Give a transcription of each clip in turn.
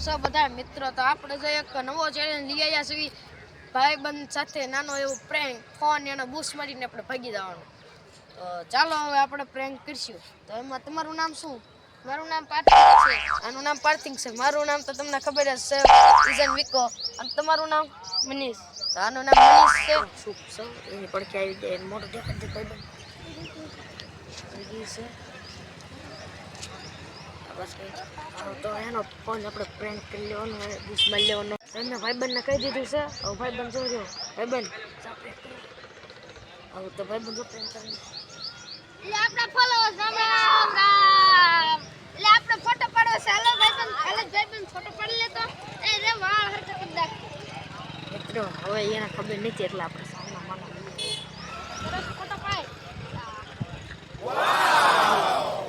છો બધા મિત્રો? તો આપણે જો એક નવો ચેલેન્જ લઈ આવ્યા છીએ ભાઈબંધ સાથે, નાનો એવો પ્રેન્ક. ફોન એનો બૂસ મારીને આપણે ભાગી જવાનું. તો ચાલો હવે આપણે પ્રેન્ક કરશું. તો એમાં તમારું નામ શું? મારું નામ પાર્થિવ છે. આનું નામ પાર્થિવ છે. મારું નામ તો તમને ખબર જ છે, ઇઝન વિકો. અને તમારું નામ? મનીષ. તો આનું નામ મનીષ છે. શું છે એની પડખે આવી જાય મોટો દેખાડ દે ભાઈબંધ છે. બસ તો એનો ફોન આપણે પ્રેન્ક કરી લેવાનો, બૂસ મારી લેવાનો. એમને ભાઈબંધને કહી દીધું છે. હવે ભાઈબંધ જો રહ્યો, ભાઈબંધ હવે તો ભાઈબંધ જો પ્રેન્ક કરે. એટલે આપણા ફોલોઅર્સ રામ રામ રામ. એટલે આપણે ફોટો પાડવો છે. હાલો ભાઈબંધ ફોટો પાડી લેતો. એ રે વાળ હરખા કરી નાખ મિત્રો. હવે એને ખબર નથી એટલે આપણે સામના માના સરસ ફોટો પાડ.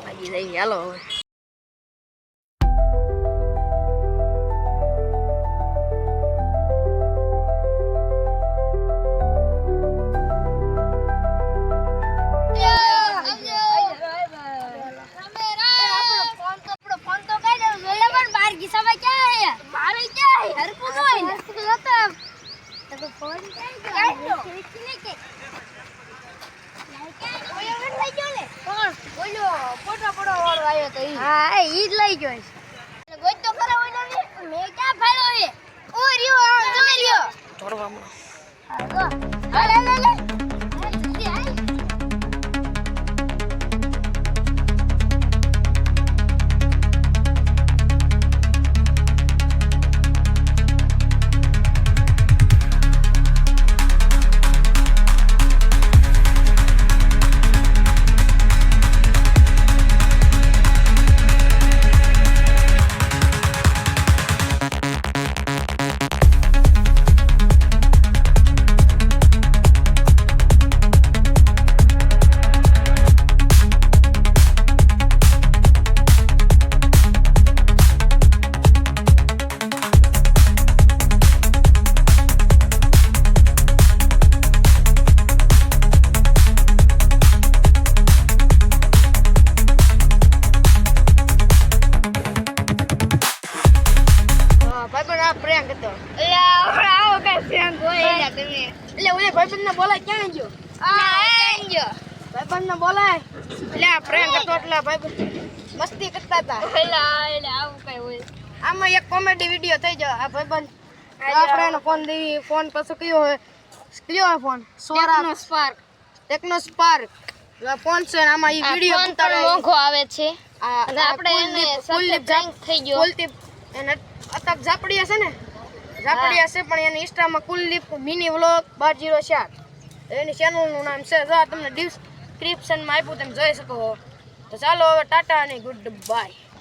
ભાગી જઈએ. હાલો હવે હા, ઈ જ લઈ ગયો છે. ગોઈ તો ખરા ઓલો ને મે ક્યાં ફાડ્યો છે? ઓ રહ્યો, જો રહ્યો. તોડવામાં હાલે જલ્દી હાલ. પ્રેન્ક હતો. આવો કઈ ફ્રેન્ડ હોય એલા તમે. એટલે ઓલે ભાઈબંધને બોલાય ક્યાં ગયો? આયો. ભાઈબંધને બોલાય. એટલે આ પ્રેન્ક હતો એટલે ભાઈબંધ મસ્તી કરતા હતા. એલા આવું કઈ હોય. આમાં એક કોમેડી વિડિયો થઈ જાય. આ ભાઈબંધ આપણે એનો ફોન દેવી. ફોન પાછો કયો હોય? કયો phone? Techno spark. Techno spark phone છે. આમાં ઈ વિડિયો ઉતારે મોંઘો આવે છે. અને આપણે એને સાથે પ્રેન્ક થઈ ગયો. કુલદીપ એને અતક ઝાપડિયા છે ને, ઝાપડિયા છે પણ એની ઇન્સ્ટામાં કુલદીપ મિની વ્લોગ 1204 એની ચેનલનું નામ છે. જો તમને ડિસ્ક્રિપ્શનમાં આપ્યું, તમે જોઈ શકો. તો ચાલો હવે ટાટા અને ગુડ બાય.